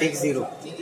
60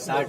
60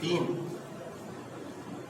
3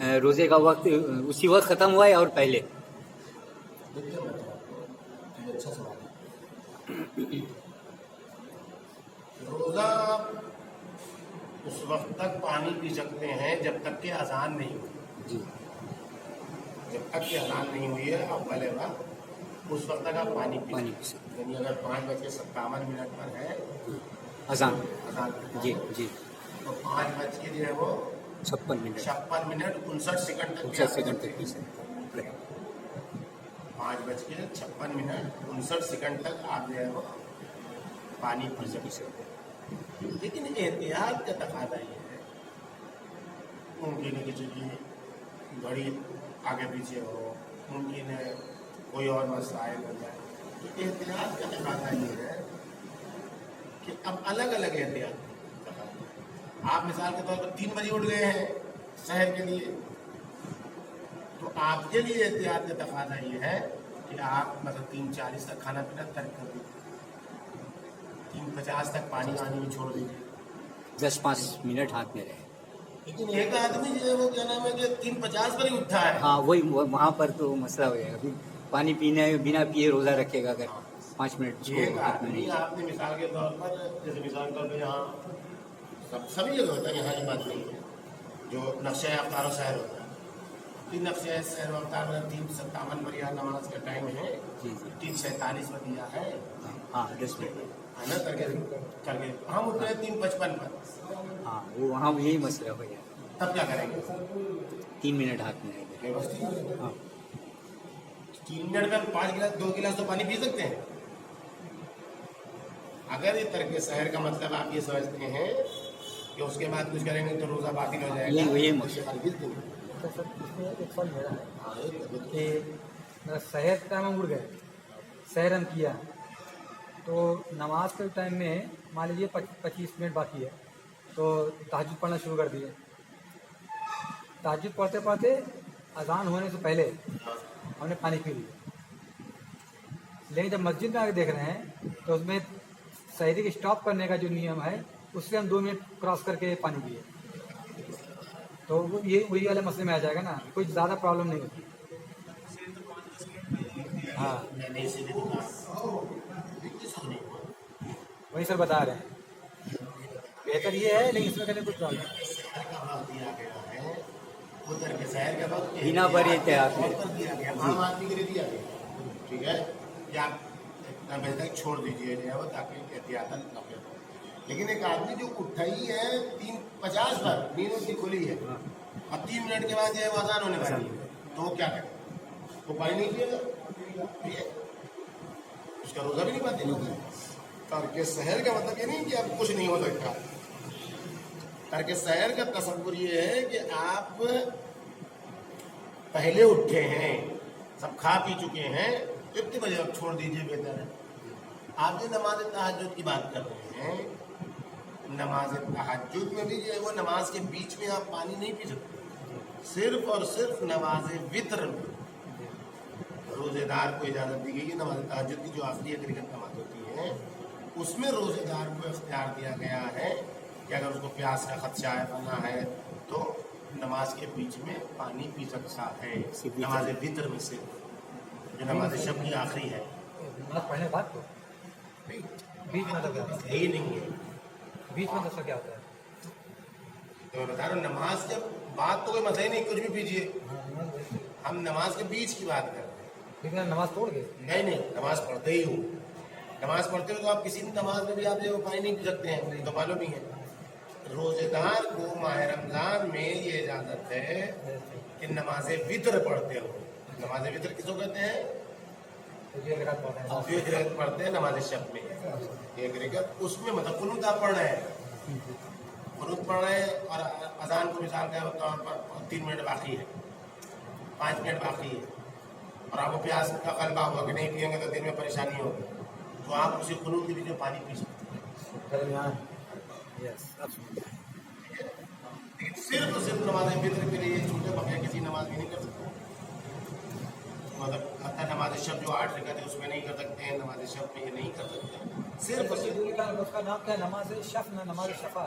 روزے کا وقت اسی وقت ختم ہوا ہے اور پہلے؟ دیکھیے میں بتاؤں آپ کو، یہ اچھا سوال ہے۔ روزہ اس وقت تک پانی پی سکتے ہیں جب تک کہ اذان نہیں ہوئی، جی جب تک کہ اذان نہیں ہوئی ہے اب پہلے وقت اس وقت تک آپ پانی پی پانی سکتے پی ہیں۔ یعنی اگر 5:57 پر ہے اذان، اذان جی جی، تو 5 بج کے جو ہے وہ 56 منٹ 56 منٹ 59 سیکنڈ تک 59 سیکنڈ تک پی سکتے ہیں۔ 5:59 تک آپ جو ہے وہ پانی پی سکتے ہیں، لیکن احتیاط کا تقاضا یہ ہے، ممکن ہے کسی کی گھڑی آگے پیچھے ہو، ممکن ہے کوئی اور مسائل ہو جائے، تو احتیاط کا تقاضا یہ ہے کہ اب الگ الگ احتیاط تقاضا ہے۔ آپ مثال کے طور پر 3 بجے اٹھ گئے ہیں سحر کے لیے، تو آپ کے لیے احتیاط کا تقاضا یہ ہے کہ آپ مثلا 3:40 تک کھانا پینا ترک کر دیجیے، 3:50 تک پانی آنے میں چھوڑ دیجیے۔ 10-5 منٹ ہاتھ میں رہے۔ لیکن ایک آدمی جو ہے وہ کیا نام ہے کہ 3:50 پر ہی اٹھا ہے، ہاں وہی وہاں پر تو مسئلہ ہو جائے گا، ابھی پانی پینے بنا پیے روزہ رکھے گا اگر 5 منٹ اس ایک کو ہاتھ میں آدمی نہیں۔ آپ نے مثال کے طور پر، جیسے مثال کے طور پر یہاں سبھی جگہ ہوتا ہے، یہاں یہ بات نہیں ہے، جو نقشہ افطار و سحر ہوتا ہے، تو نقشہ سحر و افطار میں 3:57 پر یہاں نماز کا ٹائم ہے، جی جی 3:47 پر دیا ہے، ہاں 10 منٹ، ہے نا، کر کے ہم اٹھ رہے ہیں 3:55 پر، ہاں وہ وہاں یہی مسئلہ ہو جائے گا، تب کیا کریں گے؟ 3 منٹ ہاتھ میں رہے بس گا۔ ہاں 3 منٹ میں 5 گلاس 2 گلاس تو پانی پی سکتے ہیں۔ اگر یہ ترک سحر کا مطلب آپ یہ سمجھتے ہیں کہ اس کے بعد کچھ کریں گے تو روزہ باطل ہو جائے گا، یہ تو ہرگز نہیں۔ تو سر اس میں ایک سوال میرا ہے ہاں، یہ کہ سحر کے ٹائم ہم اڑ گئے، سحر ہم کیا، تو نماز کے ٹائم میں مان لیجیے 25 منٹ باقی ہے، تو تہجد پڑھنا شروع کر دیے، تہجد پڑھتے پڑھتے اذان ہونے سے پہلے ہم نے پانی پی لیا، لیکن جب مسجد میں آ کے دیکھ رہے ہیں تو اس میں سحری کے اسٹاپ کرنے کا جو نیم ہے اس سے ہم 2 منٹ کراس کر کے پانی پیے، تو وہ یہ وہی والے مسئلے میں آ جائے گا نا، کوئی زیادہ پرابلم نہیں ہوتی۔ ہاں میں نے اسی لیے کہا کس کو نہیں ہوا، وہی سر بتا رہے ہیں، بہتر یہ ہے لیکن اس میں کہنے کچھ پرابلم سحر کا وقت دیا گیا ہے، وہ ترک سحر کا وقت بنا بری احتیاط میں۔ طور پر دیا گیا، عام آدمی کے لیے دیا گیا، ٹھیک ہے، کہ آپ اتنا بجے تک چھوڑ دیجیے جو ہے وہ، تاکہ احتیاطاً نفل ہو۔ لیکن ایک آدمی جو اٹھا ہی ہے 3:50 پر، نیند اس کی کھلی ہے، اور 3 منٹ کے بعد جو ہے وہ اذان ہونے والی ہے، تو وہ کیا کرے؟ وہ پانی نہیں پیے گا، اس کا روزہ بھی نہیں باطل ہوگا۔ ترک سحر کا مطلب یہ نہیں کہ اب کچھ نہیں ہو سکتا، ترک سحر کا تصور یہ ہے کہ آپ پہلے اٹھے ہیں، سب کھا پی چکے ہیں، اتنے بجے اب چھوڑ دیجیے بہتر ہے۔ آپ جو نماز تہجد کی بات کر رہے ہیں، نماز تہجد میں بھی جو ہے وہ نماز کے بیچ میں آپ پانی نہیں پی سکتے، صرف اور صرف نماز وطر میں روزے دار کو اجازت دی گئی ہے۔ نماز تہجد کی جو آخری ایک رکعت نماز ہوتی ہے، اس میں روزے دار کو اختیار دیا گیا ہے کہ اگر اس کو پیاس کا خدشہ ہے، بنا ہے، تو نماز کے بیچ میں پانی پی سکتا ہے، نماز وطر میں سے جو نماز شب کی آخری ہے، نماز پڑھنے کے بعد تو بیچ میں تو کیا ہوتا ہے ہی نہیں ہے۔ ہے، بیچ میں تو کیا ہوتا ہے؟ تو میں بتا رہا ہوں نماز کے بعد تو کوئی مسئلہ ہی نہیں، کچھ بھی پیجیے، ہم نماز کے بیچ کی بات کر رہے ہیں۔ لیکن نماز توڑ گئے، نہیں، نماز پڑھتے ہی ہوں، نماز پڑھتے ہو تو آپ کسی بھی نماز میں بھی آپ جو پانی نہیں پی سکتے ہیں، تو معلوم ہی ہے۔ روزے دار کو ماہ رمضان میں یہ اجازت ہے کہ نماز وطر پڑھتے ہو۔ نماز وطر کس کو کہتے ہیں؟ ایک رات پڑھا ہے، جو ایک رکعت پڑھتے ہیں نماز شب میں، ایک رکعت، اس میں مطلب قنوت آپ پڑھ رہے ہیں، قنوت پڑھ رہے ہیں، اور اذان کو مثال کے طور پر 3 منٹ باقی ہے، 5 منٹ باقی ہے، اور آپ کو پیاس کا غلبہ ہوا کہ نہیں پیئیں گے تو دن میں پریشانی ہوگی، تو آپ اسی قنوت کے بیچ میں پانی پی سکتے ہیں۔ درمیان، یس اب سمجھ گئے۔ لیکن صرف اور صرف نماز فطر کے لیے چھوٹے بقیہ کسی نماز میں نہیں کر سکتے، مطلب حتی نماز شب جو 8 رکعت ہے اس میں نہیں کر سکتے ہیں، نماز شب میں یہ نہیں کر سکتے، صرف اور صرف اس کا نام کیا ہے؟ نماز شف، نماز شفا۔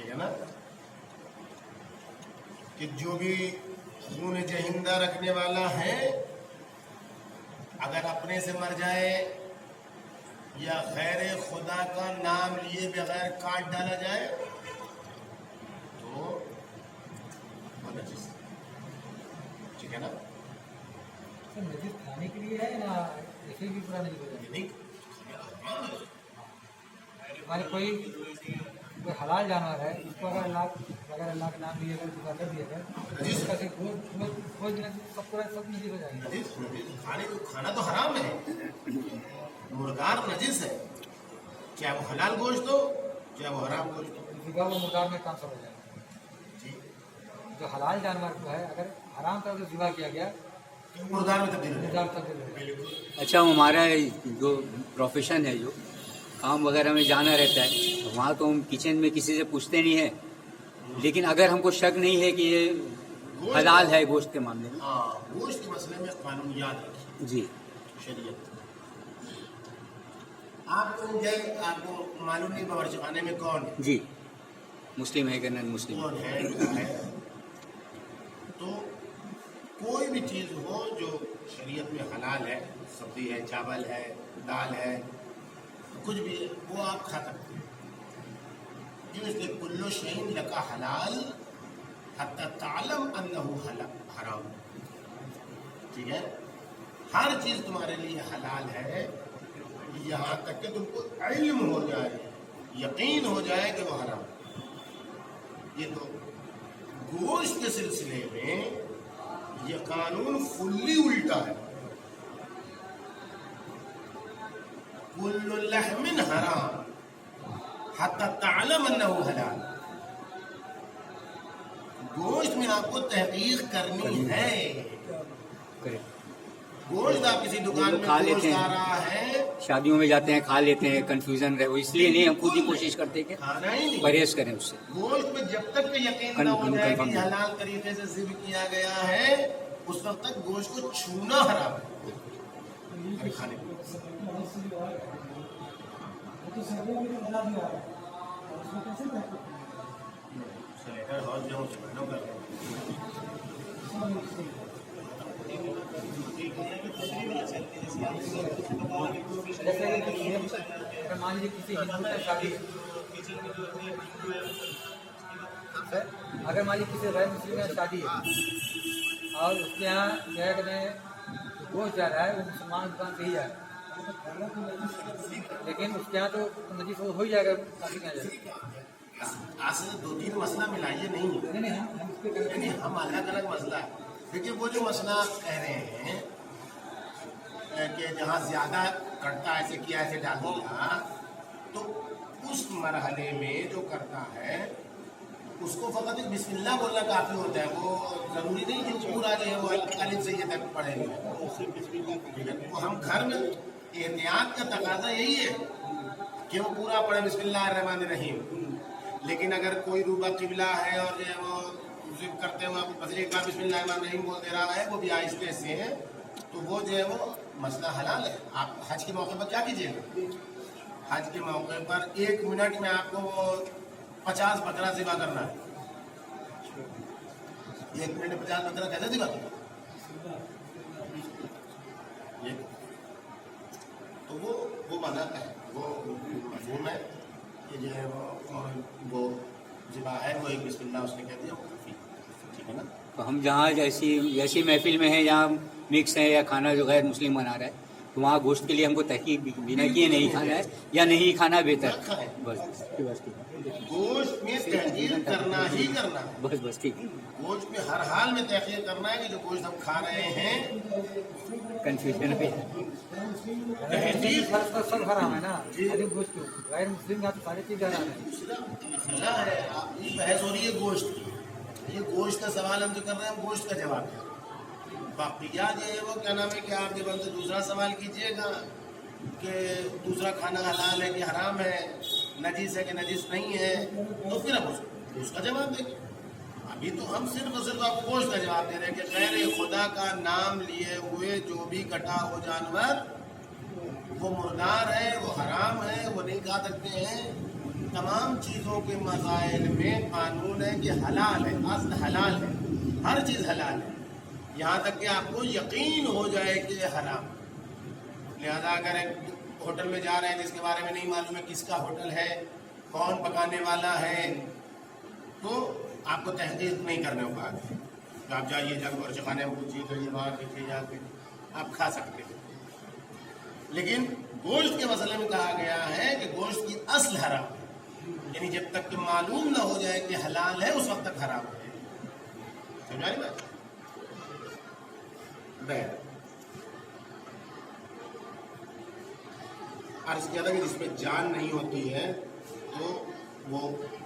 ٹھیک ہے نا, کہ جو بھی خون جہندہ رکھنے والا ہے اگر اپنے سے مر جائے یا غیر خدا کا نام لیے بغیر کاٹ ڈالا جائے تو وہ نجس, ٹھیک ہے نا. سر نجس کھانے کے لیے ہے یا ایسے بھی پورا نہیں ہو جائے؟ نہیں ہمارے کوئی حلال جانور ہے اس کو اگر اللہ کا نام لیے اگر ذبح کر دیا جائے اس کا کوئی بھی سب پورا سب نجس ہو جائے گا. نجس کھانا تو حرام ہے, مردار نجس ہے, چاہے وہ حلال گوشت ہو چاہے وہ حرام گوشت ہو. ذبح وہ مردار میں ٹرانسفر ہو جائے گا. جی جو حلال جانور جو ہے اگر حرام طرح سے ذبح کیا گیا مردار میں تبدیل ہو مردار تبدیل ہو جائے گا. اچھا ہمارا جو پروفیشن ہے, جو کام وغیرہ میں جانا رہتا ہے, وہاں تو ہم کچن میں کسی سے پوچھتے نہیں ہیں, لیکن اگر ہم کو شک نہیں ہے کہ یہ حلال ہے گوشت کے معاملے میں. ہاں, گوشت کے مسئلے میں قانون یاد رکھیے, جی شریعت. آپ کو معلوم نہیں باورچی خانے میں کون ہے, جی, مسلم ہے کہ نان مسلم. کون ہے کیا ہے, تو کوئی بھی چیز ہو جو شریعت میں حلال ہے, سبزی ہے, چاول ہے, دال ہے, کچھ بھی ہے, وہ آپ کھا سکتے ہیں. جو اس لیے کلو شیء لک حلال حتی تعلم انہ حرام, ٹھیک ہے, ہر چیز تمہارے لیے حلال ہے یہاں تک کہ تم کو علم ہو جائے, یقین ہو جائے کہ وہ حرام. یہ تو گوشت کے سلسلے میں یہ قانون فلی الٹا ہے. کل لحم حرام حتی تعلم انہ حلال. گوشت میں آپ کو تحقیق کرنی ہے. گوشت آپ کسی دکان میں کھا لیتے گوشت ہیں, آ رہا ہے, شادیوں میں جاتے ہیں, کھا لیتے ہیں, کنفیوژن رہے, وہ اس لیے نہیں, ہم خود ہی کوشش کرتے ہیں کہ کھانا ہی نہیں. پرہیز کریں اس سے. گوشت میں جب تک کہ یقین نہ ہو جائے کہ یہ حلال طریقے سے ذبح کیا گیا ہے اس وقت تک گوشت کو چھونا حرام ہے کھانے کو. سلیٹر ہاؤس جو مسلمانوں کا ہے, اگر مان لیجیے کسی ہندو کی شادی سر, اگر مان لیجیے کسی غیر مسلم کی شادی ہے اور اس کے یہاں جو ہے کہ گوشت جا رہا ہے وہ مسلمان دکان سے ہی جا رہا ہے, لیکن اس کے یہاں تو نجس ہو ہی جائے گا, کافی کیا جائے گا. اصل دو تین مسئلہ ملائیے نہیں, نہیں ہم الگ الگ مسئلہ ہے. دیکھیے وہ جو مسئلہ آپ کہہ رہے ہیں کہ جہاں زیادہ کٹتا ایسے کیا ایسے ڈال دیا, تو اس مرحلے میں جو کرتا ہے اس کو فقط ایک بسم اللہ بولنا کافی ہوتا ہے. وہ ضروری نہیں کہ پورا جو ہے وہ الف سے یہ تک پڑھیں گے. وہ ہم گھر میں احتیاط کا تقاضا یہی ہے کہ وہ پورا پڑھے بسم اللہ الرحمن الرحیم. لیکن اگر کوئی روبہ قبلہ ہے اور جو ہے وہ ذکر کرتے ہوئے بس ایک بار بسم اللہ الرحمن الرحیم بول دے رہا ہے, وہ بھی آہستہ سے ہے, تو وہ جو ہے وہ مسئلہ حلال ہے. آپ حج کے موقع پر کیا کیجیے گا, حج کے موقع پر 1 منٹ میں آپ کو وہ 50 بکرا ذبح کرنا ہے. 1 منٹ میں 50 بکرا کیسے ذبح کرنا, تو وہ منع ہے, وہ مفہوم ہے کہ جو ہے وہ ذبح ہے, وہ ایک بسم اللہ اس نے کہہ دیا, وہ کافی, ٹھیک ہے نا. تو ہم جہاں جیسی محفل میں ہیں جہاں مکس ہے یا کھانا جو غیر مسلم بنا رہا ہے, تو وہاں گوشت کے لیے ہم کو تحقیق بنا کیے نہیں کھانا ہے یا نہیں کھانا بہتر. بس گوشت میں تحقیق کرنا ہی کرنا ہے. بس ٹھیک ہے, گوشت میں ہر حال میں تحقیق کرنا ہے کہ جو گوشت ہم کھا رہے ہیں کنفیوژن ہے. تحقیق سب حرام ہے نا, گوشت غیر مسلم کا تو ساری چیز حرام ہے. مسئلہ ہے, یہ بحث ہو رہی ہے گوشت کی. یہ گوشت کا سوال ہم جو کر رہے ہیں ہم گوشت کا جواب ہے. باقیات یہ ہے وہ کیا نام ہے کہ آپ جب ہم سے دوسرا سوال کیجیے گا کہ دوسرا کھانا حلال ہے کہ حرام ہے, نجیس ہے کہ نجیس نہیں ہے, تو پھر ہم اس کا جواب دیں گے. ابھی تو ہم صرف اور صرف آپ کو گوشت کا جواب دے رہے ہیں کہ غیر خدا کا نام لیے ہوئے جو بھی کٹا ہو جانور وہ مردار ہے, وہ حرام ہے, وہ نہیں کھا سکتے ہیں. تمام چیزوں کے مسائل میں قانون ہے کہ حلال ہے، اصل حلال ہے، ہر چیز حلال ہے، یہاں تک کہ آپ کو یقین ہو جائے کہ یہ حرام ہے۔ لہذا اگر ایک ہوٹل میں جا رہے ہیں جس کے بارے میں نہیں معلوم ہے کس کا ہوٹل ہے، کون پکانے والا ہے، تو آپ کو تحقیق نہیں کرنے ہوگا کہ آپ جائیے جا کے ورچہ خانے میں پوچھیے تو یہ وہاں دیکھیے جا کے آپ کھا سکتے ہیں۔ لیکن گوشت کے مسئلے میں کہا گیا ہے کہ گوشت کی اصل حرام ہے، یعنی جب تک کہ معلوم نہ ہو جائے کہ حلال ہے اس وقت تک حرام ہے۔ سمجھا نہیں بات؟ عرض کیا تھا کہ جس میں جان نہیں ہوتی ہے تو وہ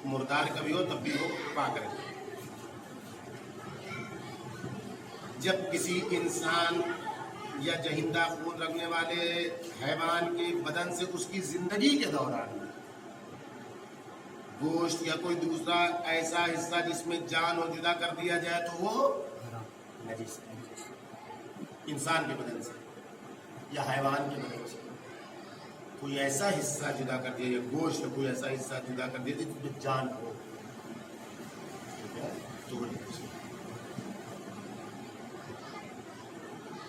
مردار کبھی ہو تب بھی وہ پاک رہے۔ جب کسی انسان یا جہندہ خون رکھنے والے حیوان کے بدن سے اس کی زندگی کے دوران گوشت یا کوئی دوسرا ایسا حصہ جس میں جان ہو جدا کر دیا جائے تو وہ نجس ہے۔ انسان کے بدن سے یا حیوان کے بدن سے کوئی ایسا حصہ جدا کر دیا، یا گوشت کا کوئی ایسا حصہ جدا کر دیا جس میں جان ہو تو وہ نجس ہے۔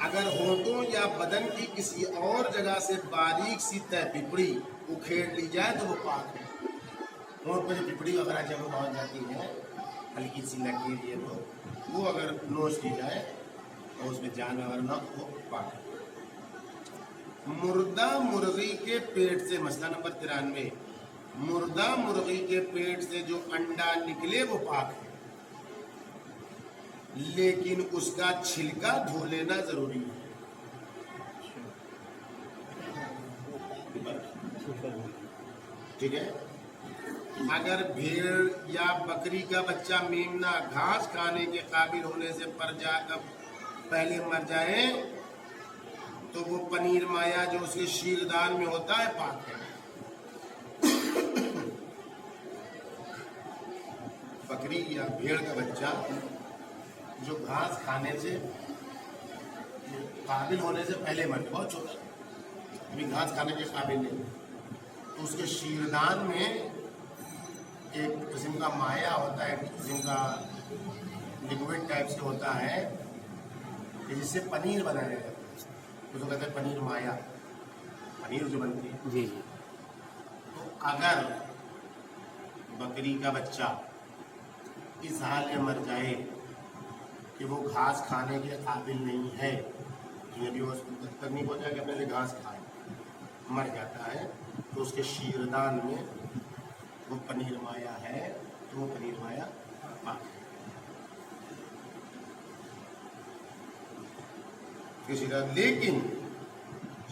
اگر ہونٹوں یا بدن کی کسی اور جگہ سے باریک سی تہ پپڑی اکھیڑ لی جائے تو وہ پاک ہے۔ ہونٹ پر جو پپڑی وغیرہ جب پہنچ جاتی ہے، ہلکی سی لکیر یہ تو وہ اگر نوچ لی جائے اور اس میں جان وغیرہ نہ وہ پاک ہے۔ مردہ مرغی کے پیٹ سے، مسئلہ نمبر 93، مردہ مرغی کے پیٹ سے جو انڈا نکلے وہ پاک ہے، لیکن اس کا چھلکا دھو لینا ضروری ہے۔ ٹھیک ہے؟ اگر بھیڑ یا بکری کا بچہ میمنا گھاس کھانے کے قابل ہونے سے پہلے مر جائے تو وہ پنیر مایا جو اس کے شیردان میں ہوتا ہے پاک ہے۔ بکری یا بھیڑ کا بچہ جو گھاس کھانے سے قابل ہونے سے پہلے مر گیا، بہت چھوٹا ابھی گھاس کھانے کے قابل نہیں، تو اس کے شیردان میں ایک قسم کا مایا ہوتا ہے، ایک قسم کا لیکوڈ ٹائپ سے ہوتا ہے کہ جس سے پنیر بنایا جاتا ہے، اس کو کہتے ہیں پنیر مایا، پنیر جو بنتی ہے۔ جی جی۔ تو اگر بکری کا بچہ اس حال میں مر جائے کہ وہ گھاس کھانے کے قابل نہیں ہے، کہ ابھی وہ تک نہیں پہنچا کہ اپنے لیے گھاس کھائے، مر جاتا ہے، تو اس کے شیردان میں وہ پنیر مایا ہے، تو وہ پنیر مایا پاک ہے۔ لیکن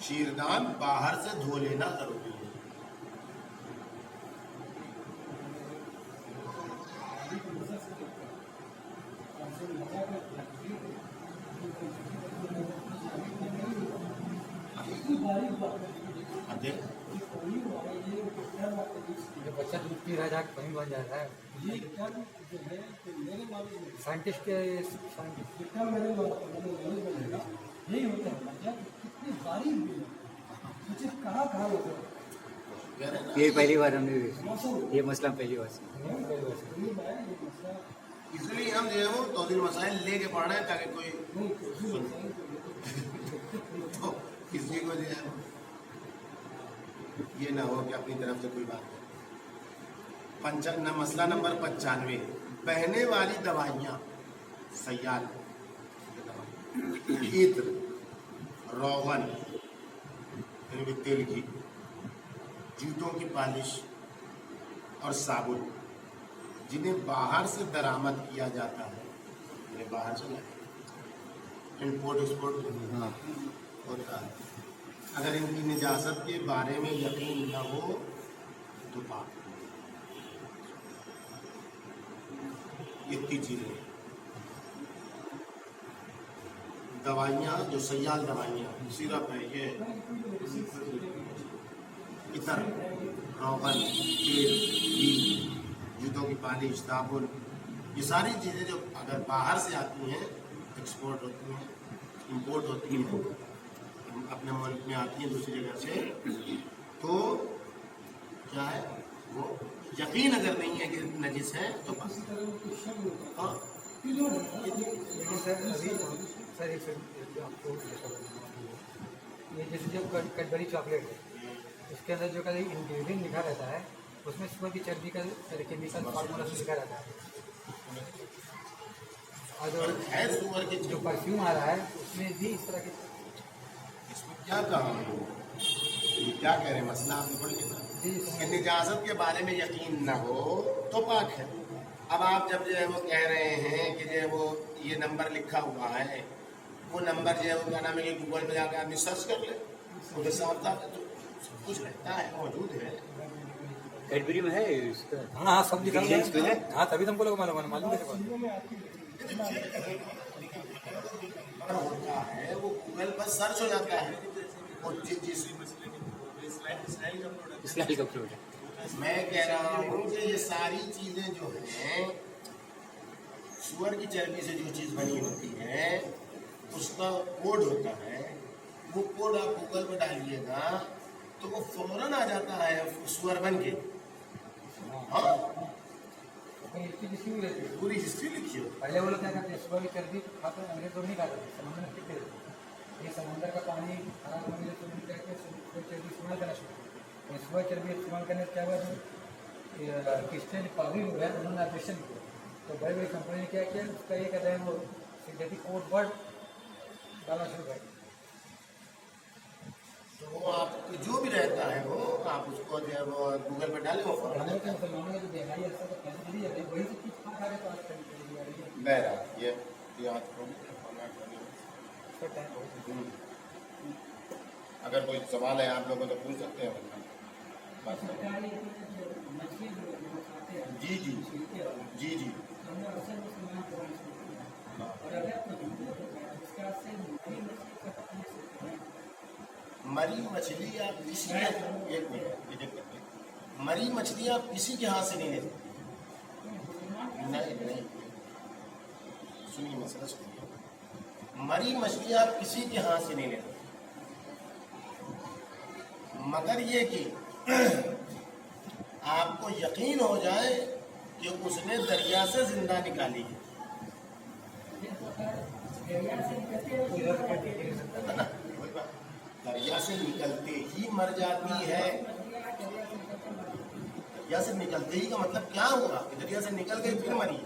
شیردان باہر سے دھو لینا ضروری ہے۔ بچہ دودھ پی رہا جا کے وہیں بن جاتا ہے۔ سائنٹسٹ کے یہی ہوتا ہے کتنی باریک بھی ہے، کہاں کہاں ہوتا ہے۔ یہ پہلی بار ہم نے یہ مسئلہ پہلی بار سے۔ اس لیے ہم جو ہے وہ توضیح مسائل لے کے پڑھ رہے ہیں تاکہ کوئی تو کسی کو جو ہے یہ نہ ہو کہ اپنی طرف سے کوئی بات ہو۔ مسئلہ نمبر 95، بہنے والی دوائیاں، سیال، عطر، روغن یعنی تیل کی، جوتوں کی پالش اور صابن جنہیں باہر سے درآمد کیا جاتا ہے، یعنی باہر سے امپورٹ ایکسپورٹ ہوتا ہے، اگر ان کی نجاست کے بارے میں یقین نہ ہو تو پاک۔ اتنی چیزیں دوائیاں جو سیال دوائیاں، سیرپ ہے، یہ عطر، روغن، تیل، گھی، جوتوں کی پالش، صابن، یہ ساری چیزیں جو اگر باہر سے آتی ہیں، ایکسپورٹ ہوتی ہیں، امپورٹ ہوتی ہیں، اپنے ملک میں آتی ہیں دوسری جگہ سے، تو کیا ہے وہ یقین اگر نہیں ہے کہ نجس ہے تو بس اسی طرح کوئی شک ہوتا ہاں ہے پیلو ہوتا ہے لیکن سر ابھی سر ایک سر آپ کو یہ جیسے جو کیڈبری چاکلیٹ ہے اس کے اندر جو کہ انگریڈینٹ لکھا رہتا ہے اس میں سور کی چربی کا کیمیکل فارمولا سے لکھا رہتا ہے اور ہے سور کی جو پرفیوم آ رہا ہے اس میں بھی اس طرح کے اس میں کیا کہا یہ کیا کہہ رہے ہیں مسئلہ آپ نے پڑھ لیا جی کہ نجاست کے بارے میں یقین نہ ہو تو پاک ہے. اب آپ جب جو ہے وہ کہہ رہے ہیں کہ جو ہے وہ یہ نمبر لکھا ہوا ہے وہ نمبر جو ہے وہ کیا نام ہے کہ گوگل پہ جا کے آدمی سرچ کر لے مجھے صاف تھا سب کچھ رہتا ہے موجود ہے. کیڈبری میں ہے اس کا ہاں ہاں سب لکھا ہوا Ingredients میں ہے ہے؟ ہاں تبھی تو ہم کو لوگ معلوم کیسے بات ہے میں آتی نمبر ہوتا ہے وہ گوگل پر سرچ ہو جاتا ہے اور جس اسرائیل کا فروٹ ہے. میں کہہ رہا ہوں کہ یہ ساری چیزیں جو ہیں سور کی چربی سے جو چیز بنی ہوتی ہے اس کا کوڈ ہوتا ہے وہ کوڈ آپ گوگل پہ ڈالیے گا تو وہ فوراً آ جاتا ہے سور بن کے. ہاں پوری ہسٹری لکھی ہو. پہلے وہ لوگ کیا کرتے ہیں صبح کی چربی کھاتے ہیں انگریز لوگ نہیں کھاتے تھے سمندر میں پھینکتے تھے. یہ سمندر کا پانی خراب ہونے سے ان کہتے صبح چربی استعمال کرنا شروع کیا. صبح چربی استعمال کرنے سے کیا ہوا جو کرسچن پادری لوگ ہیں انہوں نے آپریشن کیا تو بڑی بڑی کمپنی نے کیا کیا اس کا یہ کہتے ہیں وہ سنتھیٹک کوڈ ورڈ ڈالنا شروع کر دیا. تو وہ آپ کو جو بھی رہتا ہے وہ آپ اس کو جو ہے وہ گوگل پہ ڈالیں وہ فوراً ہمیں تو مسلمانوں کا جو بہاری ایسا تو پیسے چلی جاتے ہیں وہی سب چیز کھا رہے تو آج کل چلی جا رہی ہے. بہرحال یہ آج اس کا ٹائم بہت اگر کوئی سوال ہے آپ لوگوں تو پوچھ سکتے ہیں. سرکاری مچھلی جو کھاتے ہیں جی جی چھلکے والا جی جی ہم نے اکثر مسلمان کو اور اگر کوئی ہندو ہوتا ہے اس کا سے مری مچھلی کا پکنے سے مری مچھلی آپ کسی ایک منٹ مری مچھلی آپ کسی کے ہاتھ سے نہیں لے سکتے. نہیں سنیے مسئلہ سنیے. مری مچھلی آپ کسی کے ہاتھ سے نہیں لے سکتے مگر یہ کہ آپ کو یقین ہو جائے کہ اس نے دریا سے زندہ نکالی ہے. دریا سے نکلتے ہی مر جاتی ہے. دریا سے نکلتے ہی کا مطلب کیا ہوا کہ دریا سے نکل گئی پھر مری.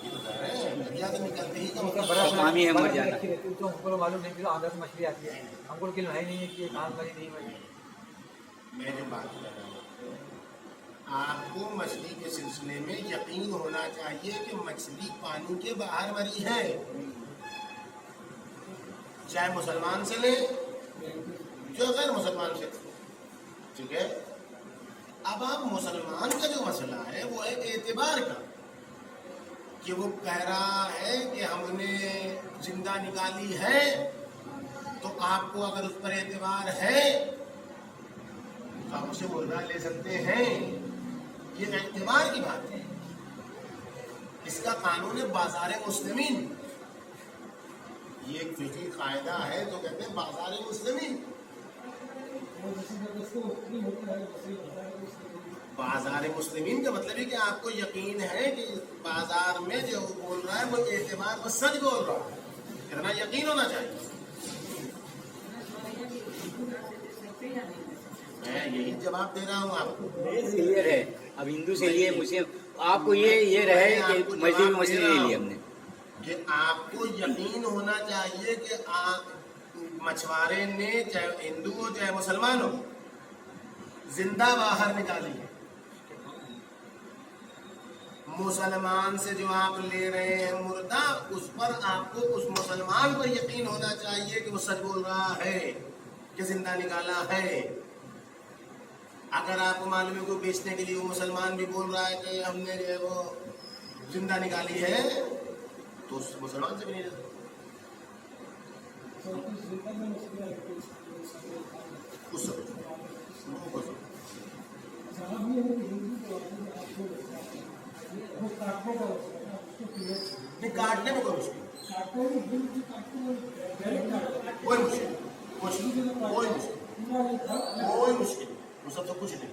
یہ تو کہہ رہے ہیں دریا سے نکلتے ہی کا مطلب برف پانی ہے مر برف میں جانا. رکھی رہتی ہے تو ہم کو معلوم نہیں کہ آندھا سے مچھلی آتی ہے ہم کو لیکن ہے نہیں ہے کہ کہاں مری نہیں مری. میں جو بات کر رہا ہوں آپ کو مچھلی کے سلسلے میں یقین ہونا چاہیے کہ مچھلی پانی کے باہر مری ہے. چاہے مسلمان سے لیں جو غیر مسلمان سے ٹھیک ہے. اب آپ مسلمان کا جو مسئلہ ہے وہ ہے اعتبار کا کہ وہ کہہ رہا ہے کہ ہم نے زندہ نکالی ہے تو آپ کو اگر اس پر اعتبار ہے تو آپ اسے مردہ لے سکتے ہیں. یہ اعتبار کی بات ہے. اس کا قانون ہے بازار مسلمین. یہ ایک فقہی قاعدہ ہے تو کہتے ہیں بازار مسلمین. بازار مسلمین کا مطلب ہے کہ آپ کو یقین ہے کہ بازار میں جو بول رہا ہے وہ اعتبار وہ سچ بول رہا ہے. اتنا یقین ہونا چاہیے. میں یہی جواب دے رہا ہوں آپ کو. کلیئر ہے. اب ہندو سے لیے مسلم آپ کو یہ رہے کہ مچھلی لے لی ہم نے کہ آپ کو یقین ہونا چاہیے کہ مچھوارے نے چاہے ہندو ہو چاہے مسلمان ہو زندہ باہر نکالی ہے. مسلمان سے جو آپ لے رہے ہیں مردہ اس پر آپ کو اس مسلمان پر یقین ہونا چاہیے کہ وہ سچ بول رہا ہے کہ زندہ نکالا ہے. اگر آپ کو معلوم ہے کو بیچنے کے لیے وہ مسلمان بھی بول رہا ہے کہ ہم نے جو ہے وہ زندہ نکالی ہے تو اس مسلمان سے بھی نہیں رہتا. اس نہیں کاٹنے میں کوئی مشکل کوئی مشکل کوئی مشکل وہ سب تو کچھ نہیں.